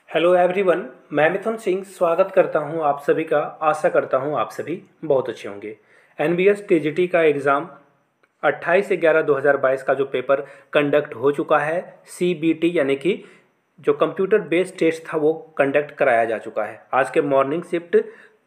Hello everyone. मैं मिथुन सिंह स्वागत करता हूं आप सभी का। आशा करता हूं आप सभी बहुत अच्छे होंगे। एनबीएस टीजीटी का एग्ज़ाम 28/11/2022 का जो पेपर कंडक्ट हो चुका है, सीबीटी यानी कि जो कंप्यूटर बेस्ड टेस्ट था वो कंडक्ट कराया जा चुका है। आज के मॉर्निंग शिफ्ट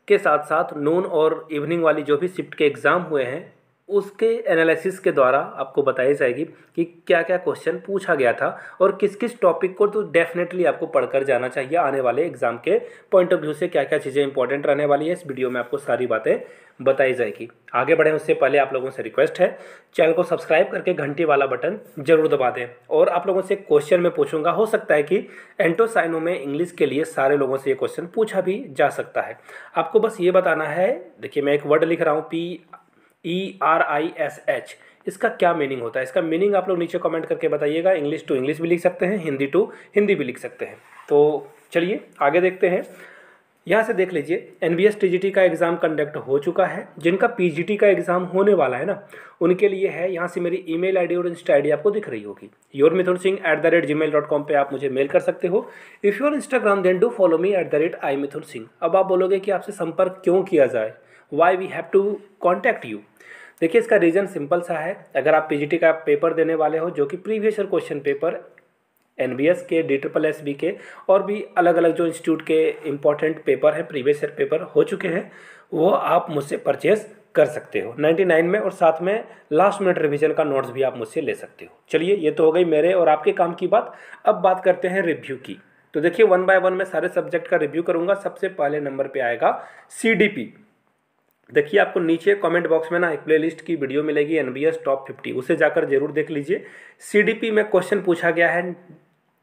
के साथ साथ नून और इवनिंग वाली जो भी शिफ्ट के एग्ज़ाम हुए हैं उसके एनालिसिस के द्वारा आपको बताई जाएगी कि क्या क्या क्वेश्चन पूछा गया था और किस किस टॉपिक को तो डेफिनेटली आपको पढ़कर जाना चाहिए। आने वाले एग्जाम के पॉइंट ऑफ व्यू से क्या क्या चीज़ें इंपॉर्टेंट रहने वाली है, इस वीडियो में आपको सारी बातें बताई जाएगी। आगे बढ़ें उससे पहले आप लोगों से रिक्वेस्ट है, चैनल को सब्सक्राइब करके घंटी वाला बटन जरूर दबा दें। और आप लोगों से क्वेश्चन मैं पूछूंगा, हो सकता है कि एंटोसाइनो में इंग्लिश के लिए सारे लोगों से ये क्वेश्चन पूछा भी जा सकता है। आपको बस ये बताना है, देखिए मैं एक वर्ड लिख रहा हूँ PERISH, इसका क्या मीनिंग होता है। इसका मीनिंग आप लोग नीचे कमेंट करके बताइएगा। इंग्लिश टू इंग्लिश भी लिख सकते हैं, हिंदी टू हिंदी भी लिख सकते हैं। तो चलिए आगे देखते हैं। यहाँ से देख लीजिए, एनबीएस टीजीटी का एग्ज़ाम कंडक्ट हो चुका है। जिनका पीजीटी का एग्ज़ाम होने वाला है ना, उनके लिए है, यहाँ से मेरी ईमेल आईडी और इंस्टा आईडी आपको दिख रही होगी। yourmithunsingh@gmail.com पे आप मुझे मेल कर सकते हो। If your Instagram then do follow me @imithunsingh। अब आप बोलोगे कि आपसे संपर्क क्यों किया जाए, why we have to contact you. देखिए इसका रीज़न सिंपल सा है। अगर आप पीजीटी का पेपर देने वाले हो, जो कि previous year question paper NBS के, DSSB के और भी अलग अलग जो इंस्टीट्यूट के इंपॉर्टेंट पेपर हैं, प्रीवियस ईयर पेपर हो चुके हैं, वो आप मुझसे परचेज कर सकते हो 99 में। और साथ में लास्ट मिनट रिवीजन का नोट्स भी आप मुझसे ले सकते हो। चलिए ये तो हो गई मेरे और आपके काम की बात। अब बात करते हैं रिव्यू की। तो देखिए 1 बाय 1 मैं सारे सब्जेक्ट का रिव्यू करूँगा। सबसे पहले नंबर पर आएगा CDP। देखिए आपको नीचे कमेंट बॉक्स में ना एक प्लेलिस्ट की वीडियो मिलेगी, एनबीएस टॉप 50, उसे जाकर जरूर देख लीजिए। सीडीपी में क्वेश्चन पूछा गया है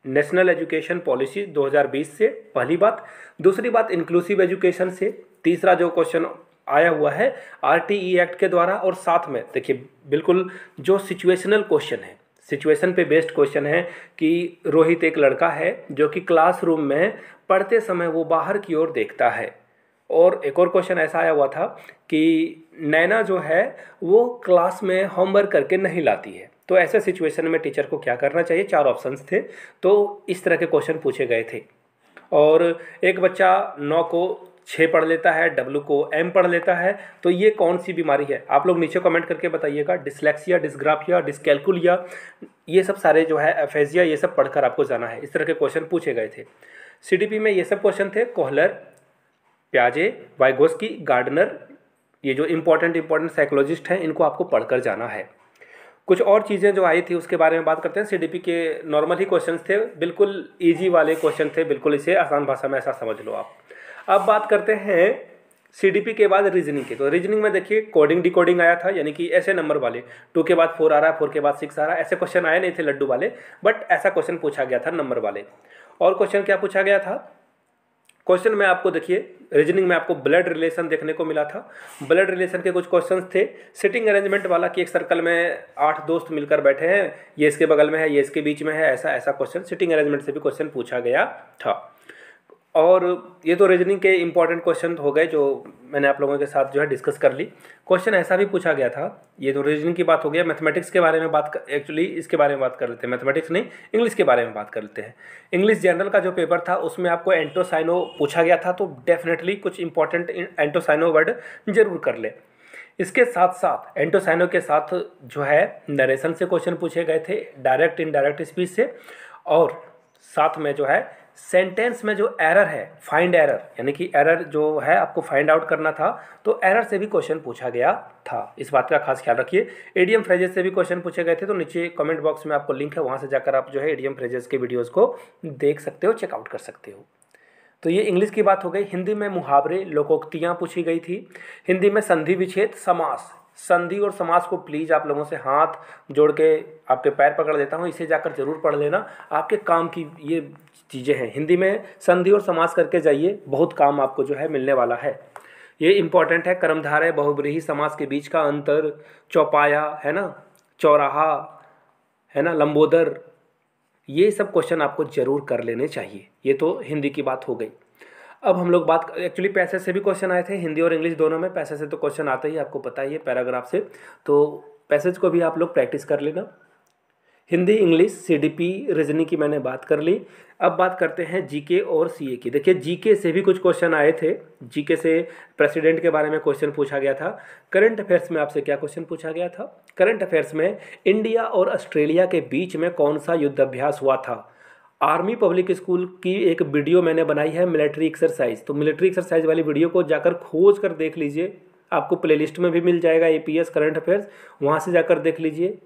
नेशनल एजुकेशन पॉलिसी 2020 से, पहली बात। दूसरी बात इंक्लूसिव एजुकेशन से। तीसरा जो क्वेश्चन आया हुआ है आरटीई एक्ट के द्वारा। और साथ में देखिए बिल्कुल जो सिचुएशनल क्वेश्चन है, सिचुएशन पे बेस्ड क्वेश्चन है कि रोहित एक लड़का है जो कि क्लासरूम में पढ़ते समय वो बाहर की ओर देखता है। और एक और क्वेश्चन ऐसा आया हुआ था कि नैना जो है वो क्लास में होमवर्क करके नहीं लाती है, तो ऐसे सिचुएशन में टीचर को क्या करना चाहिए। 4 ऑप्शंस थे, तो इस तरह के क्वेश्चन पूछे गए थे। और एक बच्चा 9 को 6 पढ़ लेता है, W को M पढ़ लेता है, तो ये कौन सी बीमारी है। आप लोग नीचे कमेंट करके बताइएगा। डिसलेक्सिया, डिसग्राफिया, डिसकैल्कुलिया, ये सब सारे जो है एफेजिया, ये सब पढ़कर आपको जाना है। इस तरह के क्वेश्चन पूछे गए थे। CDP में ये सब क्वेश्चन थे। कोहलर, प्याजे, वाइगोस्की, गार्डनर, ये जो इंपॉर्टेंट साइकोलॉजिस्ट हैं, इनको आपको पढ़कर जाना है। कुछ और चीज़ें जो आई थी उसके बारे में बात करते हैं। सीडीपी के नॉर्मल ही क्वेश्चंस थे, बिल्कुल इजी वाले क्वेश्चन थे, बिल्कुल इसे आसान भाषा में ऐसा समझ लो आप। अब बात करते हैं सीडीपी के बाद रीजनिंग की। तो रीजनिंग में देखिए कोडिंग डिकोडिंग आया था, यानी कि ऐसे नंबर वाले 2 के बाद 4 आ रहा है, 4 के बाद 6 आ रहा है, ऐसे क्वेश्चन आए नहीं थे लड्डू वाले, बट ऐसा क्वेश्चन पूछा गया था नंबर वाले। और क्वेश्चन क्या पूछा गया था, क्वेश्चन में आपको देखिए रीजनिंग में आपको ब्लड रिलेशन देखने को मिला था। ब्लड रिलेशन के कुछ क्वेश्चंस थे। सिटिंग अरेंजमेंट वाला कि एक सर्कल में 8 दोस्त मिलकर बैठे हैं, ये इसके बगल में है, ये इसके बीच में है, ऐसा ऐसा क्वेश्चन सिटिंग अरेंजमेंट से भी क्वेश्चन पूछा गया था। और ये तो रीजनिंग के इंपॉर्टेंट क्वेश्चन हो गए जो मैंने आप लोगों के साथ जो है डिस्कस कर ली। क्वेश्चन ऐसा भी पूछा गया था, ये तो रीजनिंग की बात हो गया। मैथमेटिक्स के बारे में एक्चुअली इसके बारे में बात कर लेते हैं, मैथमेटिक्स नहीं इंग्लिश के बारे में बात कर लेते हैं। इंग्लिश जनरल का जो पेपर था उसमें आपको एंटोसाइनो पूछा गया था, तो डेफिनेटली कुछ इंपॉर्टेंट एंटोसाइनो वर्ड जरूर कर ले। इसके साथ साथ एंटोसाइनो के साथ जो है नरेशन से क्वेश्चन पूछे गए थे, डायरेक्ट इनडायरेक्ट स्पीच से। और साथ में जो है सेंटेंस में जो एरर है, फाइंड एरर, यानी कि एरर जो है आपको फाइंड आउट करना था, तो एरर से भी क्वेश्चन पूछा गया था। इस बात का खास ख्याल रखिए। एडीएम फ्रेजेस से भी क्वेश्चन पूछे गए थे, तो नीचे कमेंट बॉक्स में आपको लिंक है, वहाँ से जाकर आप जो है एडीएम फ्रेजेस के वीडियोज़ को देख सकते हो, चेकआउट कर सकते हो। तो ये इंग्लिश की बात हो गई। हिंदी में मुहावरे, लोकोक्तियाँ पूछी गई थी। हिंदी में संधि विच्छेद, समास। संधि और समास को प्लीज़ आप लोगों से हाथ जोड़ के आपके पैर पकड़ देता हूँ, इसे जाकर जरूर पढ़ लेना, आपके काम की ये चीज़ें हैं। हिंदी में संधि और समास करके जाइए, बहुत काम आपको जो है मिलने वाला है। ये इंपॉर्टेंट है। कर्मधारय बहुब्रीहि समास के बीच का अंतर, चौपाया है ना, चौराहा है ना, लंबोदर, ये सब क्वेश्चन आपको जरूर कर लेने चाहिए। ये तो हिंदी की बात हो गई। अब हम लोग बात, एक्चुअली पैसेज से भी क्वेश्चन आए थे, हिंदी और इंग्लिश दोनों में। पैसेज से तो क्वेश्चन आते ही आपको पता ही है, पैराग्राफ से, तो पैसेज को भी आप लोग प्रैक्टिस कर लेना। हिंदी, इंग्लिश, सीडीपी, रीजनिंग की मैंने बात कर ली। अब बात करते हैं जीके और सीए की। देखिए जीके से भी कुछ क्वेश्चन आए थे। जीके से प्रेसिडेंट के बारे में क्वेश्चन पूछा गया था। करंट अफेयर्स में आपसे क्या क्वेश्चन पूछा गया था? करंट अफेयर्स में इंडिया और ऑस्ट्रेलिया के बीच में कौन सा युद्ध अभ्यास हुआ था? आर्मी पब्लिक स्कूल की एक वीडियो मैंने बनाई है मिलिट्री एक्सरसाइज, तो मिलिट्री एक्सरसाइज वाली वीडियो को जाकर खोज कर देख लीजिए। आपको प्लेलिस्ट में भी मिल जाएगा एपीएस करंट अफेयर्स, वहाँ से जाकर देख लीजिए।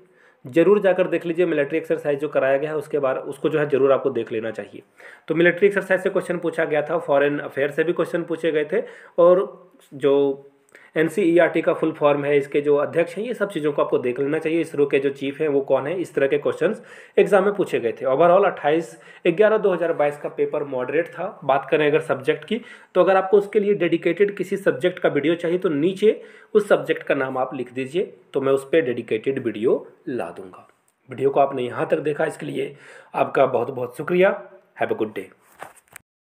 जरूर जाकर देख लीजिए मिलिट्री एक्सरसाइज जो कराया गया है उसके बारे, उसको जो है जरूर आपको देख लेना चाहिए। तो मिलिट्री एक्सरसाइज से क्वेश्चन पूछा गया था, फॉरेन अफेयर से भी क्वेश्चन पूछे गए थे, और जो एनसीईआरटी का फुल फॉर्म है, इसके जो अध्यक्ष हैं, ये सब चीज़ों को आपको देख लेना चाहिए। इसरो के जो चीफ हैं वो कौन है, इस तरह के क्वेश्चंस एग्जाम में पूछे गए थे। ओवरऑल 28/11/2022 का पेपर मॉडरेट था। बात करें अगर सब्जेक्ट की, तो अगर आपको उसके लिए डेडिकेटेड किसी सब्जेक्ट का वीडियो चाहिए तो नीचे उस सब्जेक्ट का नाम आप लिख दीजिए, तो मैं उस पर डेडिकेटेड वीडियो ला दूंगा। वीडियो को आपने यहाँ तक देखा, इसके लिए आपका बहुत बहुत शुक्रिया। Have a good day.